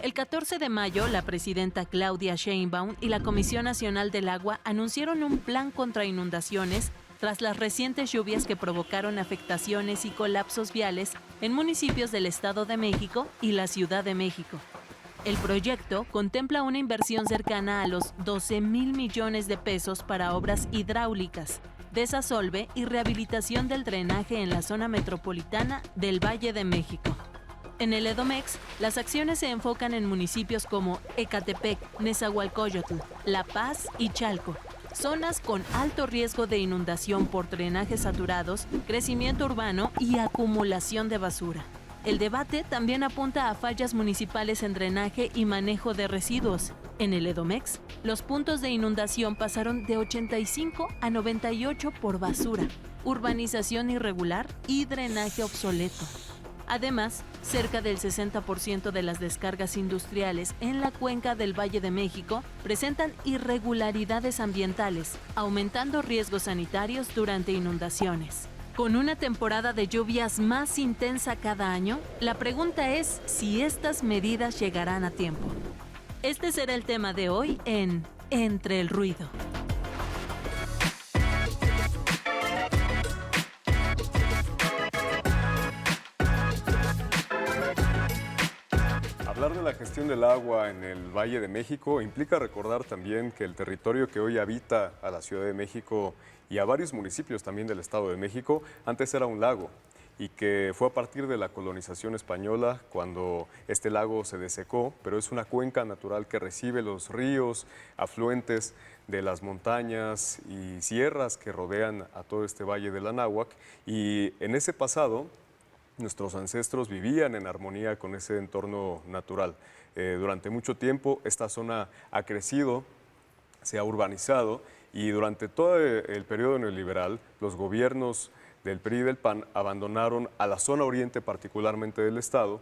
El 14 de mayo, la presidenta Claudia Sheinbaum y la Comisión Nacional del Agua anunciaron un plan contra inundaciones tras las recientes lluvias que provocaron afectaciones y colapsos viales en municipios del Estado de México y la Ciudad de México. El proyecto contempla una inversión cercana a los 12,000 millones de pesos para obras hidráulicas, desasolve y rehabilitación del drenaje en la zona metropolitana del Valle de México. En el Edomex, las acciones se enfocan en municipios como Ecatepec, Nezahualcóyotl, La Paz y Chalco, zonas con alto riesgo de inundación por drenajes saturados, crecimiento urbano y acumulación de basura. El debate también apunta a fallas municipales en drenaje y manejo de residuos. En el Edomex, los puntos de inundación pasaron de 85 a 98 por basura, urbanización irregular y drenaje obsoleto. Además, cerca del 60% de las descargas industriales en la cuenca del Valle de México presentan irregularidades ambientales, aumentando riesgos sanitarios durante inundaciones. Con una temporada de lluvias más intensa cada año, la pregunta es si estas medidas llegarán a tiempo. Este será el tema de hoy en Entre el Ruido. Hablar de la gestión del agua en el Valle de México implica recordar también que el territorio que hoy habita a la Ciudad de México y a varios municipios también del Estado de México antes era un lago y que fue a partir de la colonización española cuando este lago se desecó, pero es una cuenca natural que recibe los ríos, afluentes de las montañas y sierras que rodean a todo este Valle del Anáhuac, y en ese pasado nuestros ancestros vivían en armonía con ese entorno natural. Durante mucho tiempo esta zona ha crecido, se ha urbanizado, y durante todo el periodo neoliberal los gobiernos del PRI y del PAN abandonaron a la zona oriente particularmente del estado,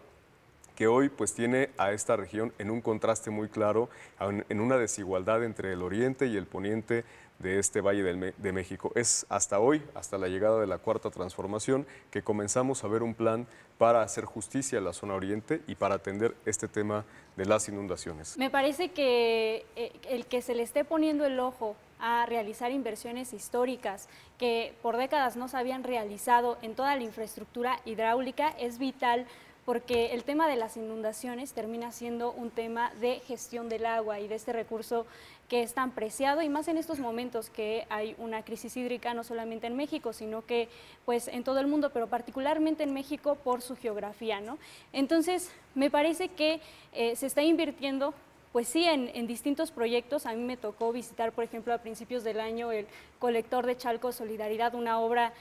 que hoy pues tiene a esta región en un contraste muy claro, en una desigualdad entre el oriente y el poniente de este Valle de México. Es hasta hoy, hasta la llegada de la Cuarta Transformación, que comenzamos a ver un plan para hacer justicia en la zona oriente y para atender este tema de las inundaciones. Me parece que el que se le esté poniendo el ojo a realizar inversiones históricas que por décadas no se habían realizado en toda la infraestructura hidráulica es vital, porque el tema de las inundaciones termina siendo un tema de gestión del agua y de este recurso que es tan preciado, y más en estos momentos que hay una crisis hídrica no solamente en México, sino que pues en todo el mundo, pero particularmente en México por su geografía, ¿no? Entonces, me parece que se está invirtiendo, pues sí, en distintos proyectos. A mí me tocó visitar, por ejemplo, a principios del año el colector de Chalco Solidaridad, una obra,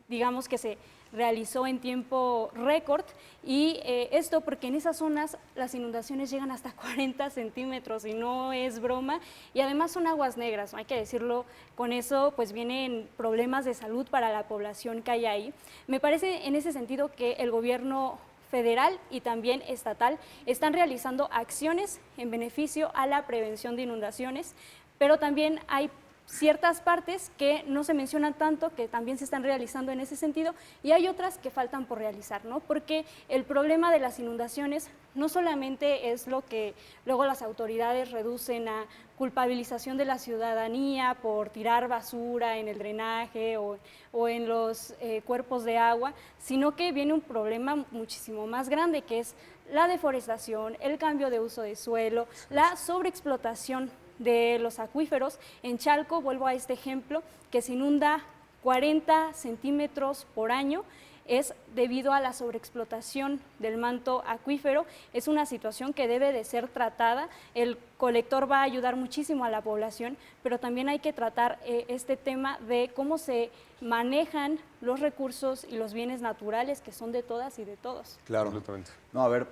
digamos que se realizó en tiempo récord, y esto porque en esas zonas las inundaciones llegan hasta 40 centímetros y no es broma, y además son aguas negras, ¿no? Hay que decirlo, con eso pues vienen problemas de salud para la población que hay ahí. Me parece en ese sentido que el gobierno federal y también estatal están realizando acciones en beneficio a la prevención de inundaciones, pero también hay ciertas partes que no se mencionan tanto, que también se están realizando en ese sentido, y hay otras que faltan por realizar, ¿no? Porque el problema de las inundaciones no solamente es lo que luego las autoridades reducen a culpabilización de la ciudadanía por tirar basura en el drenaje o en los cuerpos de agua, sino que viene un problema muchísimo más grande, que es la deforestación, el cambio de uso de suelo, la sobreexplotación de los acuíferos. En Chalco, vuelvo a este ejemplo, que se inunda 40 centímetros por año, es debido a la sobreexplotación del manto acuífero. Es una situación que debe de ser tratada. El colector va a ayudar muchísimo a la población, pero también hay que tratar este tema de cómo se manejan los recursos y los bienes naturales que son de todas y de todos. Claro. Absolutamente. No, a ver,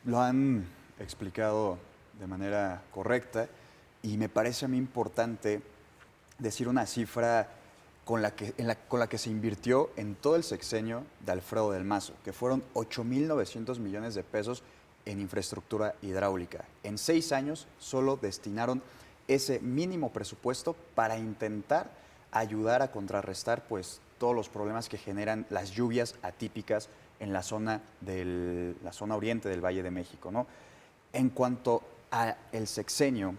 lo han explicado de manera correcta, y me parece a mí importante decir una cifra con la que se invirtió en todo el sexenio de Alfredo del Mazo, que fueron 8,900 millones de pesos en infraestructura hidráulica. En 6 años solo destinaron ese mínimo presupuesto para intentar ayudar a contrarrestar pues todos los problemas que generan las lluvias atípicas en la zona oriente del Valle de México, ¿no? En cuanto a el sexenio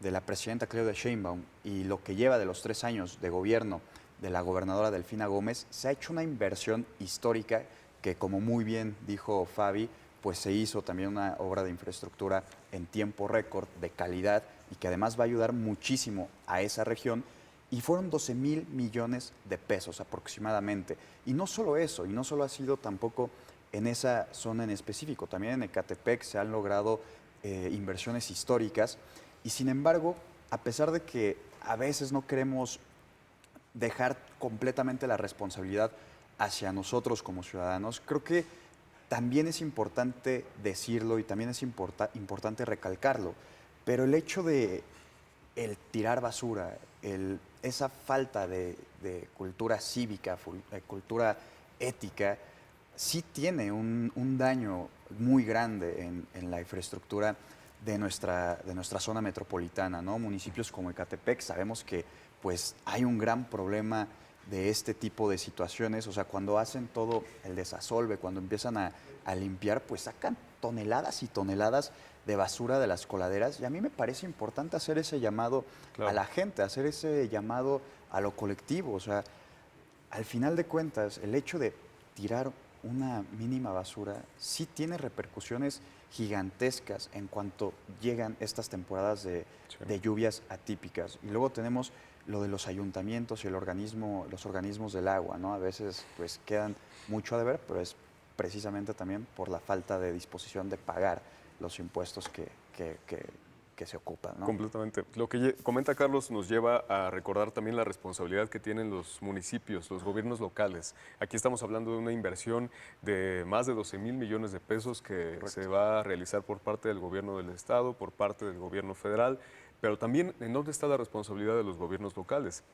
de la presidenta Claudia Sheinbaum y lo que lleva de los 3 años de gobierno de la gobernadora Delfina Gómez, se ha hecho una inversión histórica que, como muy bien dijo Fabi, pues se hizo también una obra de infraestructura en tiempo récord, de calidad, y que además va a ayudar muchísimo a esa región. Y fueron 12,000 millones de pesos aproximadamente. Y no solo eso, y no solo ha sido tampoco en esa zona en específico, también en Ecatepec se han logrado inversiones históricas. Y sin embargo, a pesar de que a veces no queremos dejar completamente la responsabilidad hacia nosotros como ciudadanos, creo que también es importante decirlo y también es importante recalcarlo. Pero el hecho de el tirar basura, esa falta de cultura cívica, cultura ética, sí tiene un daño muy grande en la infraestructura de nuestra zona metropolitana, ¿no? Municipios como Ecatepec, sabemos que pues hay un gran problema de este tipo de situaciones. O sea, cuando hacen todo el desasolve, cuando empiezan a limpiar, pues sacan toneladas y toneladas de basura de las coladeras. Y a mí me parece importante hacer ese llamado a la gente, hacer ese llamado a lo colectivo. O sea, al final de cuentas, el hecho de tirar una mínima basura sí tiene repercusiones gigantescas en cuanto llegan estas temporadas de lluvias atípicas. Y luego tenemos lo de los ayuntamientos y los organismos del agua, ¿no? A veces pues quedan mucho a deber, pero es precisamente también por la falta de disposición de pagar los impuestos que se ocupan, ¿no? Completamente. Lo que comenta Carlos nos lleva a recordar también la responsabilidad que tienen los municipios, los gobiernos locales. Aquí estamos hablando de una inversión de más de 12,000 millones de pesos que se va a realizar por parte del gobierno del estado, por parte del gobierno federal, pero también en dónde está la responsabilidad de los gobiernos locales.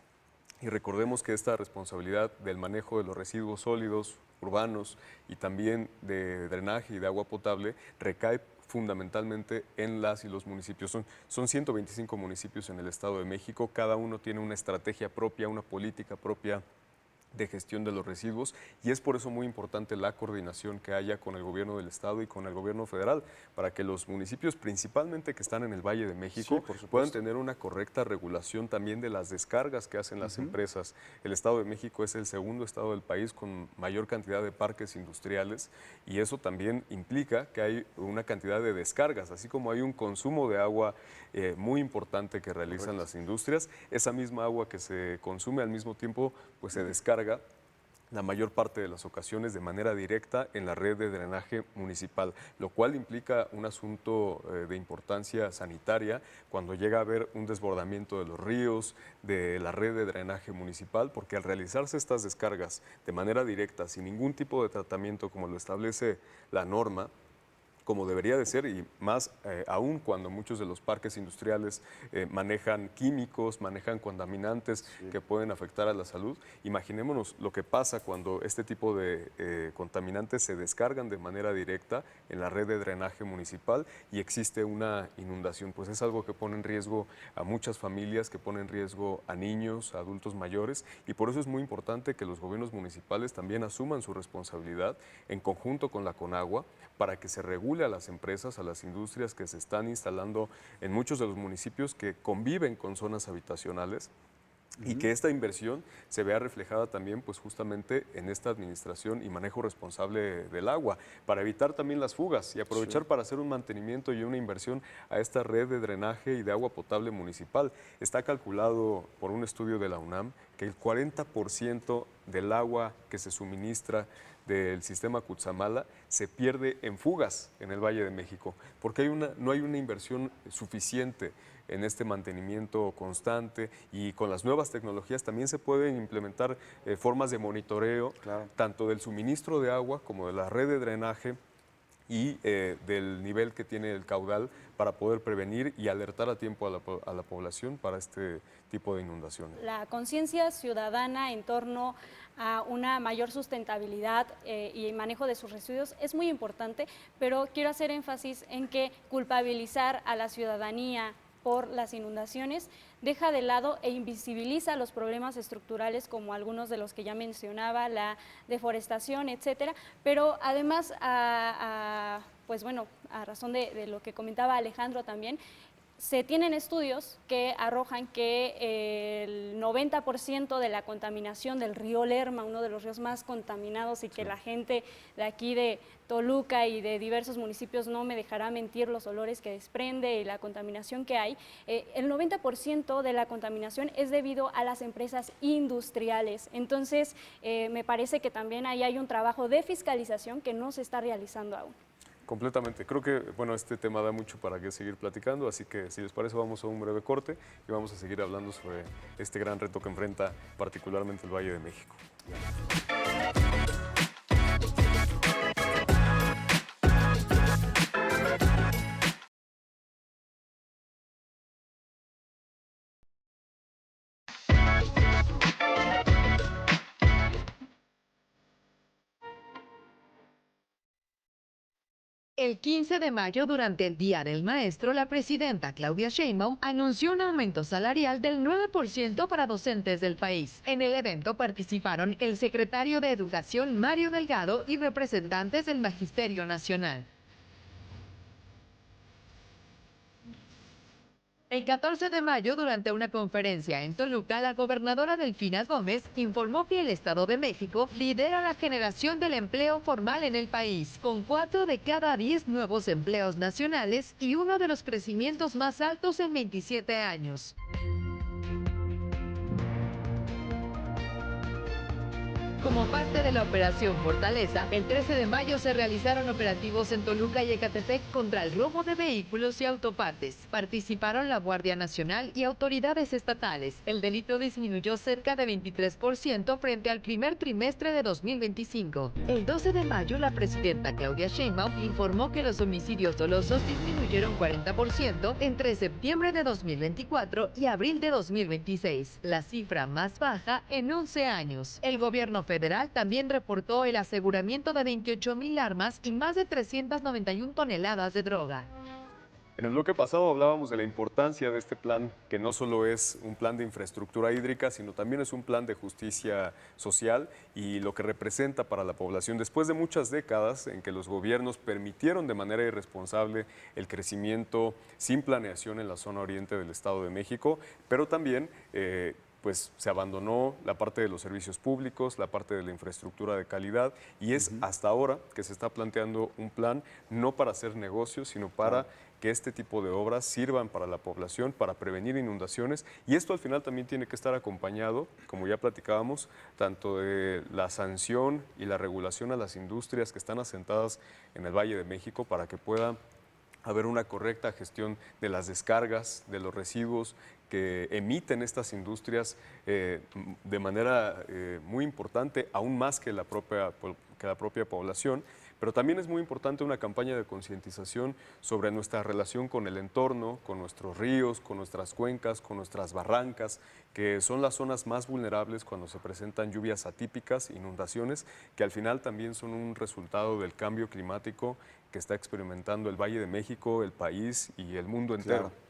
Y recordemos que esta responsabilidad del manejo de los residuos sólidos, urbanos y también de drenaje y de agua potable recae fundamentalmente en las y los municipios. Son 125 municipios en el Estado de México, cada uno tiene una estrategia propia, una política propia de gestión de los residuos, y es por eso muy importante la coordinación que haya con el gobierno del estado y con el gobierno federal, para que los municipios, principalmente que están en el Valle de México, puedan tener una correcta regulación también de las descargas que hacen las empresas. El Estado de México es el segundo estado del país con mayor cantidad de parques industriales, y eso también implica que hay una cantidad de descargas, así como hay un consumo de agua muy importante que realizan las industrias. Esa misma agua que se consume al mismo tiempo pues se descarga la mayor parte de las ocasiones de manera directa en la red de drenaje municipal, lo cual implica un asunto de importancia sanitaria cuando llega a haber un desbordamiento de los ríos, de la red de drenaje municipal, porque al realizarse estas descargas de manera directa, sin ningún tipo de tratamiento como lo establece la norma, como debería de ser, y más aún cuando muchos de los parques industriales manejan químicos, manejan contaminantes que pueden afectar a la salud. Imaginémonos lo que pasa cuando este tipo de contaminantes se descargan de manera directa en la red de drenaje municipal y existe una inundación. Pues es algo que pone en riesgo a muchas familias, que pone en riesgo a niños, a adultos mayores, y por eso es muy importante que los gobiernos municipales también asuman su responsabilidad en conjunto con la CONAGUA para que se regule a las empresas, a las industrias que se están instalando en muchos de los municipios que conviven con zonas habitacionales, y que esta inversión se vea reflejada también pues justamente en esta administración y manejo responsable del agua, para evitar también las fugas y aprovechar para hacer un mantenimiento y una inversión a esta red de drenaje y de agua potable municipal. Está calculado por un estudio de la UNAM que el 40% del agua que se suministra del sistema Cutzamala se pierde en fugas en el Valle de México, porque no hay una inversión suficiente en este mantenimiento constante, y con las nuevas tecnologías también se pueden implementar formas de monitoreo, tanto del suministro de agua como de la red de drenaje y del nivel que tiene el caudal, para poder prevenir y alertar a tiempo a la población para este tipo de inundaciones. La conciencia ciudadana en torno a una mayor sustentabilidad y manejo de sus residuos es muy importante, pero quiero hacer énfasis en que culpabilizar a la ciudadanía por las inundaciones, deja de lado e invisibiliza los problemas estructurales como algunos de los que ya mencionaba, la deforestación, etcétera, pero además, pues bueno, a razón de lo que comentaba Alejandro también, se tienen estudios que arrojan que el 90% de la contaminación del río Lerma, uno de los ríos más contaminados y que la gente de aquí de Toluca y de diversos municipios no me dejará mentir los olores que desprende y la contaminación que hay, el 90% de la contaminación es debido a las empresas industriales. Entonces, me parece que también ahí hay un trabajo de fiscalización que no se está realizando aún. Completamente. Creo que, bueno, este tema da mucho para que seguir platicando, así que si les parece vamos a un breve corte y vamos a seguir hablando sobre este gran reto que enfrenta particularmente el Valle de México. El 15 de mayo, durante el Día del Maestro, la presidenta Claudia Sheinbaum anunció un aumento salarial del 9% para docentes del país. En el evento participaron el secretario de Educación, Mario Delgado, y representantes del Magisterio Nacional. El 14 de mayo, durante una conferencia en Toluca, la gobernadora Delfina Gómez informó que el Estado de México lidera la generación del empleo formal en el país, con 4 de cada 10 nuevos empleos nacionales y uno de los crecimientos más altos en 27 años. Como parte de la Operación Fortaleza, el 13 de mayo se realizaron operativos en Toluca y Ecatepec contra el robo de vehículos y autopartes. Participaron la Guardia Nacional y autoridades estatales. El delito disminuyó cerca de 23% frente al primer trimestre de 2025. El 12 de mayo, la presidenta Claudia Sheinbaum informó que los homicidios dolosos disminuyeron 40% entre septiembre de 2024 y abril de 2026, la cifra más baja en 11 años. El gobierno federal también reportó el aseguramiento de 28,000 armas y más de 391 toneladas de droga. En el bloque pasado hablábamos de la importancia de este plan, que no solo es un plan de infraestructura hídrica, sino también es un plan de justicia social y lo que representa para la población después de muchas décadas en que los gobiernos permitieron de manera irresponsable el crecimiento sin planeación en la zona oriente del Estado de México, pero también pues se abandonó la parte de los servicios públicos, la parte de la infraestructura de calidad y es hasta ahora que se está planteando un plan no para hacer negocios, sino para que este tipo de obras sirvan para la población, para prevenir inundaciones y esto al final también tiene que estar acompañado, como ya platicábamos, tanto de la sanción y la regulación a las industrias que están asentadas en el Valle de México para que pueda haber una correcta gestión de las descargas, de los residuos que emiten estas industrias de manera muy importante, aún más que la propia población. Pero también es muy importante una campaña de concientización sobre nuestra relación con el entorno, con nuestros ríos, con nuestras cuencas, con nuestras barrancas, que son las zonas más vulnerables cuando se presentan lluvias atípicas, inundaciones, que al final también son un resultado del cambio climático que está experimentando el Valle de México, el país y el mundo entero. Claro.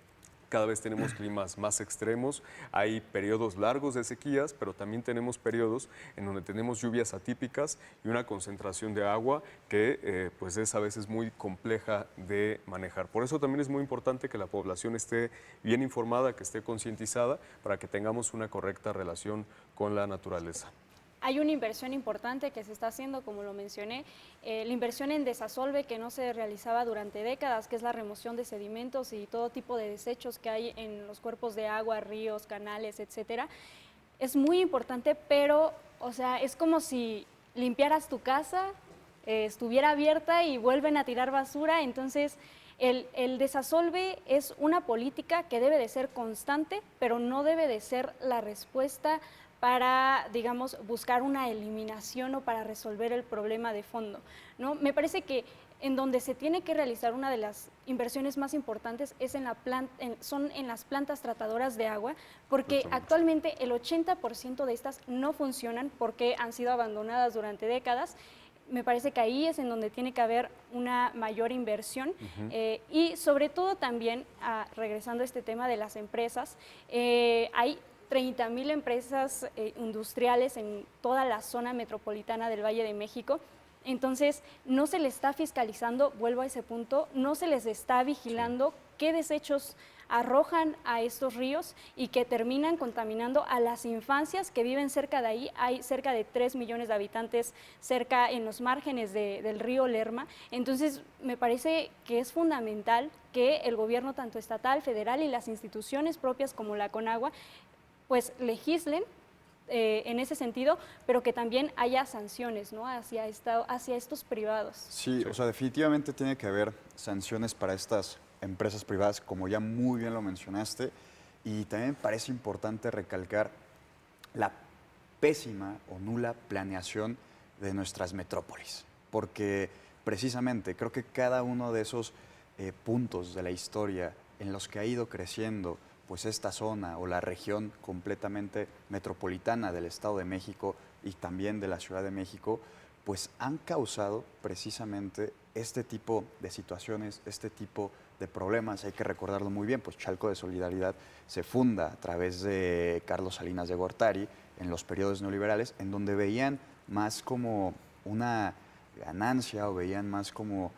Cada vez tenemos climas más extremos, hay periodos largos de sequías, pero también tenemos periodos en donde tenemos lluvias atípicas y una concentración de agua que pues es a veces muy compleja de manejar. Por eso también es muy importante que la población esté bien informada, que esté concientizada para que tengamos una correcta relación con la naturaleza. Hay una inversión importante que se está haciendo, como lo mencioné, la inversión en desasolve que no se realizaba durante décadas, que es la remoción de sedimentos y todo tipo de desechos que hay en los cuerpos de agua, ríos, canales, etcétera. Es muy importante, pero, o sea, es como si limpiaras tu casa, estuviera abierta y vuelven a tirar basura, entonces el desasolve es una política que debe de ser constante, pero no debe de ser la respuesta para, digamos, buscar una eliminación o para resolver el problema de fondo, ¿no? Me parece que en donde se tiene que realizar una de las inversiones más importantes es son en las plantas tratadoras de agua, porque actualmente el 80% de estas no funcionan porque han sido abandonadas durante décadas. me parece que ahí es en donde tiene que haber una mayor inversión y sobre todo también, regresando a este tema de las empresas, hay 30,000 empresas industriales en toda la zona metropolitana del Valle de México. Entonces, no se les está fiscalizando, vuelvo a ese punto, no se les está vigilando qué desechos arrojan a estos ríos y que terminan contaminando a las infancias que viven cerca de ahí. Hay cerca de 3 millones de habitantes cerca en los márgenes del río Lerma. Entonces, me parece que es fundamental que el gobierno tanto estatal, federal y las instituciones propias como la Conagua, pues legislen en ese sentido, pero que también haya sanciones, ¿no?, hacia estos privados. Sí, o sea, definitivamente tiene que haber sanciones para estas empresas privadas, como ya muy bien lo mencionaste, y también parece importante recalcar la pésima o nula planeación de nuestras metrópolis, porque precisamente creo que cada uno de esos puntos de la historia en los que ha ido creciendo pues esta zona o la región completamente metropolitana del Estado de México y también de la Ciudad de México, pues han causado precisamente este tipo de situaciones, este tipo de problemas. Hay que recordarlo muy bien, pues Chalco de Solidaridad se funda a través de Carlos Salinas de Gortari en los periodos neoliberales, en donde veían más como una ganancia o veían más como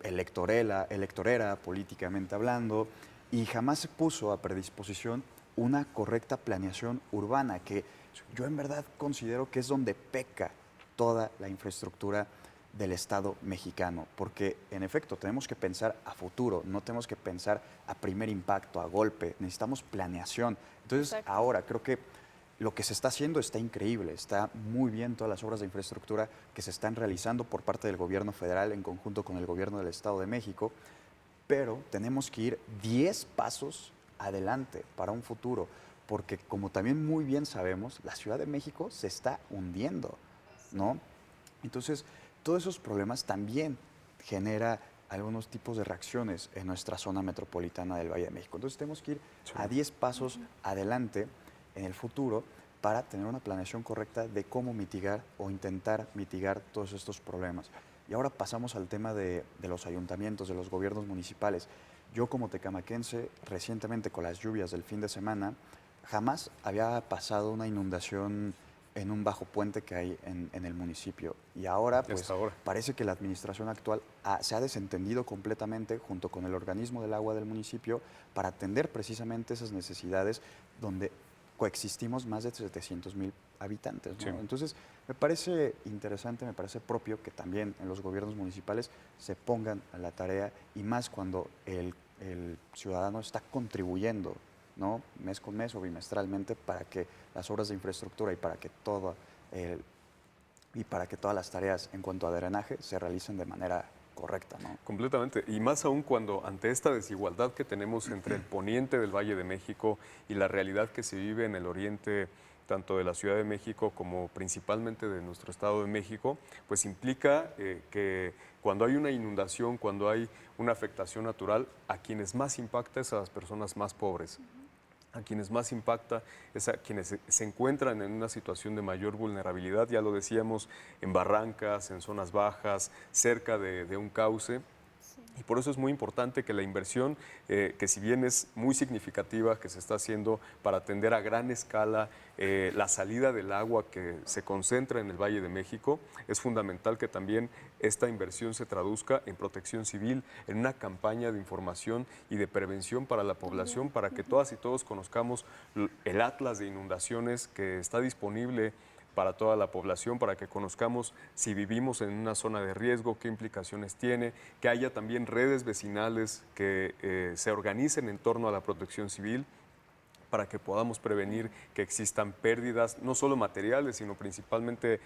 electorera políticamente hablando, y jamás se puso a predisposición una correcta planeación urbana, que yo en verdad considero que es donde peca toda la infraestructura del Estado mexicano, porque en efecto tenemos que pensar a futuro, no tenemos que pensar a primer impacto, a golpe, necesitamos planeación. Entonces, Exacto. ahora creo que lo que se está haciendo está increíble, está muy bien todas las obras de infraestructura que se están realizando por parte del gobierno federal en conjunto con el gobierno del Estado de México, pero tenemos que ir 10 pasos adelante para un futuro, porque como también muy bien sabemos, la Ciudad de México se está hundiendo, ¿no? Entonces, todos esos problemas también genera algunos tipos de reacciones en nuestra zona metropolitana del Valle de México. Entonces, tenemos que ir a 10 pasos adelante en el futuro para tener una planeación correcta de cómo mitigar o intentar mitigar todos estos problemas. Y ahora pasamos al tema de los ayuntamientos, de los gobiernos municipales. Yo como tecamaquense, recientemente con las lluvias del fin de semana, jamás había pasado una inundación en un bajo puente que hay en el municipio. Y ahora, pues, parece que la administración actual se ha desentendido completamente junto con el organismo del agua del municipio para atender precisamente esas necesidades donde coexistimos más de 700,000 habitantes, ¿no? Sí. Entonces, me parece interesante, me parece propio que también en los gobiernos municipales se pongan a la tarea, y más cuando el ciudadano está contribuyendo, ¿no?, mes con mes o bimestralmente, para que las obras de infraestructura y para que todas las tareas en cuanto a drenaje se realicen de manera correcta, ¿no? Completamente, y más aún cuando ante esta desigualdad que tenemos entre el poniente del Valle de México y la realidad que se vive en el oriente, tanto de la Ciudad de México como principalmente de nuestro Estado de México, pues implica que cuando hay una inundación, cuando hay una afectación natural, a quienes más impacta es a las personas más pobres. A quienes más impacta es a quienes se encuentran en una situación de mayor vulnerabilidad, ya lo decíamos, en barrancas, en zonas bajas, cerca de un cauce. Y por eso es muy importante que la inversión, que si bien es muy significativa, que se está haciendo para atender a gran escala la salida del agua que se concentra en el Valle de México, es fundamental que también esta inversión se traduzca en protección civil, en una campaña de información y de prevención para la población, para que todas y todos conozcamos el atlas de inundaciones que está disponible para toda la población, para que conozcamos si vivimos en una zona de riesgo, qué implicaciones tiene, que haya también redes vecinales que se organicen en torno a la protección civil, para que podamos prevenir que existan pérdidas, no solo materiales, sino principalmente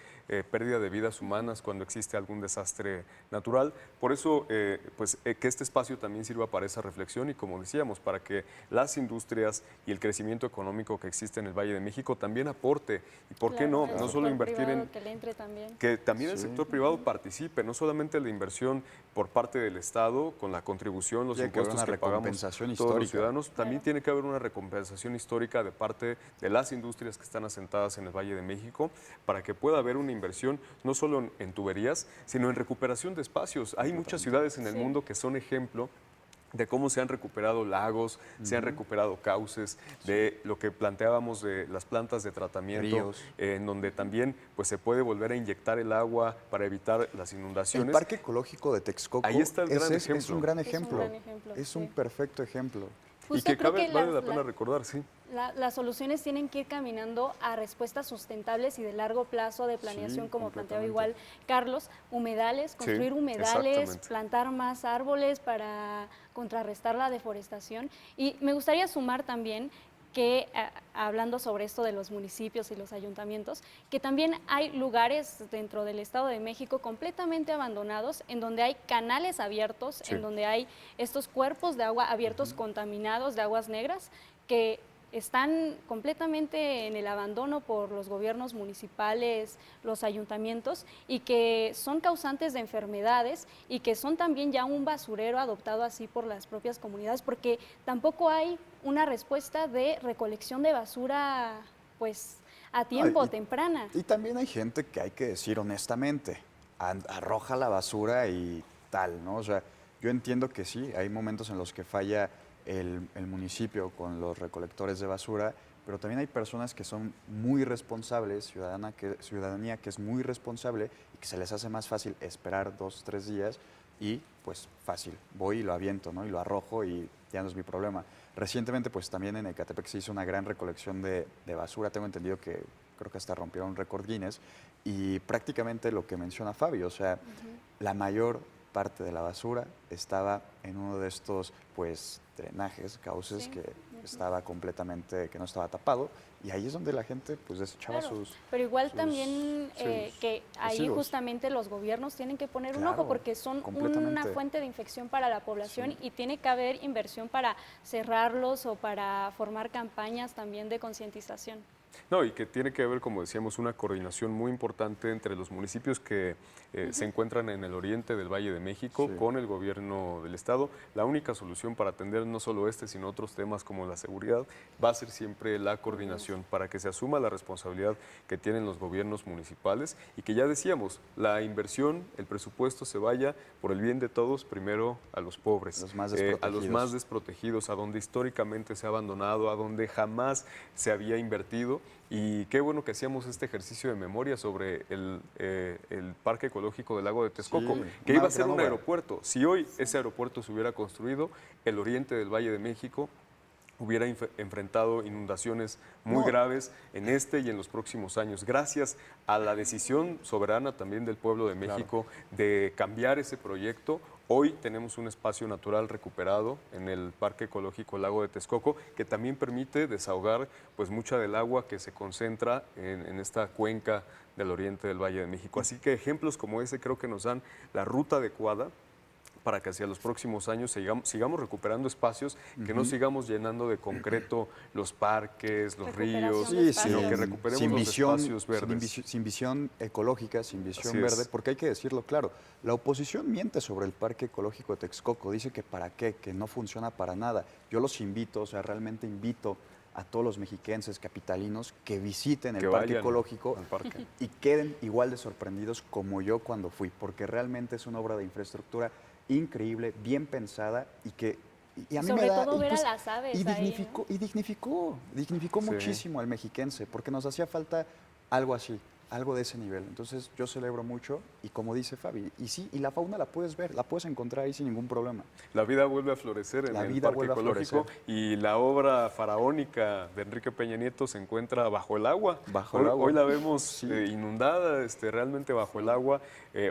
pérdida de vidas humanas cuando existe algún desastre natural. Por eso, que este espacio también sirva para esa reflexión y, como decíamos, para que las industrias y el crecimiento económico que existe en el Valle de México también aporte. ¿Y por qué no? No solo invertir en... Que le entre también. Que también el sector privado participe, no solamente la inversión por parte del Estado, con la contribución, los impuestos que pagamos todos los ciudadanos, también tiene que haber una recompensación histórica de parte de las industrias que están asentadas en el Valle de México para que pueda haber una inversión no solo en tuberías, sino en recuperación de espacios. Hay muchas ciudades en el mundo que son ejemplo de cómo se han recuperado lagos, se han recuperado cauces, de lo que planteábamos de las plantas de tratamiento, Ríos. En donde también pues, se puede volver a inyectar el agua para evitar las inundaciones. El Parque Ecológico de Texcoco Ahí está el gran es ejemplo. un gran Es un ejemplo. gran ejemplo, Es sí. un perfecto ejemplo. Y Justo que creo cabe, que vale la pena recordar, sí. Las soluciones tienen que ir caminando a respuestas sustentables y de largo plazo de planeación, Sí, como planteaba completamente. igual Carlos, humedales, construir humedales, exactamente. plantar más árboles para contrarrestar la deforestación. Y me gustaría sumar también que, hablando sobre esto de los municipios y los ayuntamientos, que también hay lugares dentro del Estado de México completamente abandonados, en donde hay canales abiertos, Sí. en donde hay estos cuerpos de agua abiertos contaminados de aguas negras, que están completamente en el abandono por los gobiernos municipales, los ayuntamientos, y que son causantes de enfermedades y que son también ya un basurero adoptado así por las propias comunidades, porque tampoco hay una respuesta de recolección de basura pues a tiempo, temprana. Y también hay gente que hay que decir honestamente, arroja la basura y tal, ¿no? O sea, yo entiendo que sí, hay momentos en los que falla el municipio con los recolectores de basura, pero también hay personas que son muy responsables, ciudadanía que es muy responsable y que se les hace más fácil esperar 2 o 3 días y pues fácil, voy y lo aviento, ¿no? Y lo arrojo y ya no es mi problema. Recientemente pues también en Ecatepec se hizo una gran recolección de basura, tengo entendido que creo que hasta rompieron un récord Guinness y prácticamente lo que menciona Fabio, o sea, la mayor parte de la basura estaba en uno de estos pues drenajes, cauces Sí. que estaba completamente, que no estaba tapado y ahí es donde la gente pues desechaba Claro, sus... pero igual sus- también sus que ahí residuos. justamente los gobiernos tienen que poner un Claro, ojo porque son una completamente. fuente de infección para la población y tiene que haber inversión para cerrarlos o para formar campañas también de concientización. No, y que tiene que haber, como decíamos, una coordinación muy importante entre los municipios que se encuentran en el oriente del Valle de México Sí. con el gobierno del estado. La única solución para atender no solo este, sino otros temas como la seguridad, va a ser siempre la coordinación para que se asuma la responsabilidad que tienen los gobiernos municipales y que ya decíamos, la inversión, el presupuesto se vaya por el bien de todos, primero a los pobres, Los más a los desprotegidos. más desprotegidos, a donde históricamente se ha abandonado, a donde jamás se había invertido. Y qué bueno que hacíamos este ejercicio de memoria sobre el Parque Ecológico del Lago de Texcoco, Sí, que una iba a ser gran un obra. aeropuerto. Si hoy ese aeropuerto se hubiera construido, el oriente del Valle de México hubiera enfrentado inundaciones muy No. graves en este y en los próximos años. Gracias a la decisión soberana también del pueblo de México de cambiar ese proyecto, hoy tenemos un espacio natural recuperado en el Parque Ecológico Lago de Texcoco que también permite desahogar pues mucha del agua que se concentra en esta cuenca del oriente del Valle de México. Así que ejemplos como ese creo que nos dan la ruta adecuada para que hacia los próximos años sigamos recuperando espacios, que no sigamos llenando de concreto los parques, los ríos, Recuperación de sino que espacios. recuperemos los espacios verdes. sin visión ecológica, sin visión Así es. verde, porque hay que decirlo claro, la oposición miente sobre el Parque Ecológico de Texcoco, dice que para qué, que no funciona para nada. Yo los invito, o sea, realmente invito a todos los mexiquenses capitalinos que visiten el Que Parque vayan Ecológico al parque. y queden igual de sorprendidos como yo cuando fui, porque realmente es una obra de infraestructura increíble, bien pensada y que y a mí Sobre me da todo y ver pues, a las aves y ahí, dignificó Sí. muchísimo al mexiquense porque nos hacía falta algo así, algo de ese nivel. Entonces yo celebro mucho y como dice Fabi, y sí, y la fauna la puedes ver, la puedes encontrar ahí sin ningún problema. La vida vuelve a florecer en La el vida Parque vuelve a Ecológico florecer. y la obra faraónica de Enrique Peña Nieto se encuentra bajo el agua. Bajo el agua. Hoy la vemos Sí. inundada, realmente bajo el agua,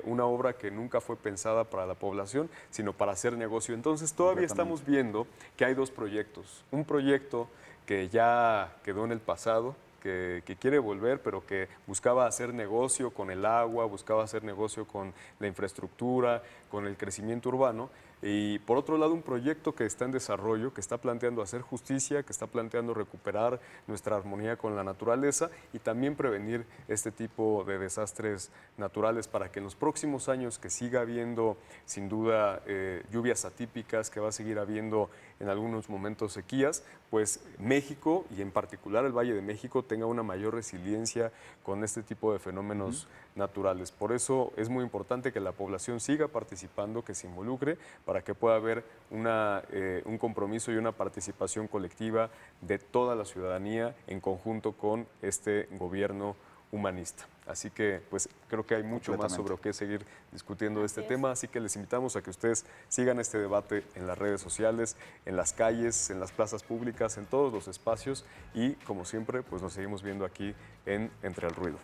una obra que nunca fue pensada para la población, sino para hacer negocio. Entonces todavía estamos viendo que hay dos proyectos. Un proyecto que ya quedó en el pasado, que quiere volver, pero que buscaba hacer negocio con el agua, buscaba hacer negocio con la infraestructura, con el crecimiento urbano, Y por otro lado, un proyecto que está en desarrollo, que está planteando hacer justicia, que está planteando recuperar nuestra armonía con la naturaleza y también prevenir este tipo de desastres naturales para que en los próximos años que siga habiendo sin duda lluvias atípicas, que va a seguir habiendo en algunos momentos sequías, pues México y en particular el Valle de México tenga una mayor resiliencia con este tipo de fenómenos naturales. Por eso es muy importante que la población siga participando, que se involucre, para que pueda haber un compromiso y una participación colectiva de toda la ciudadanía en conjunto con este gobierno humanista. Así que pues creo que hay mucho más sobre lo que seguir discutiendo de este tema, así que les invitamos a que ustedes sigan este debate en las redes sociales, en las calles, en las plazas públicas, en todos los espacios y como siempre pues nos seguimos viendo aquí en Entre el Ruido.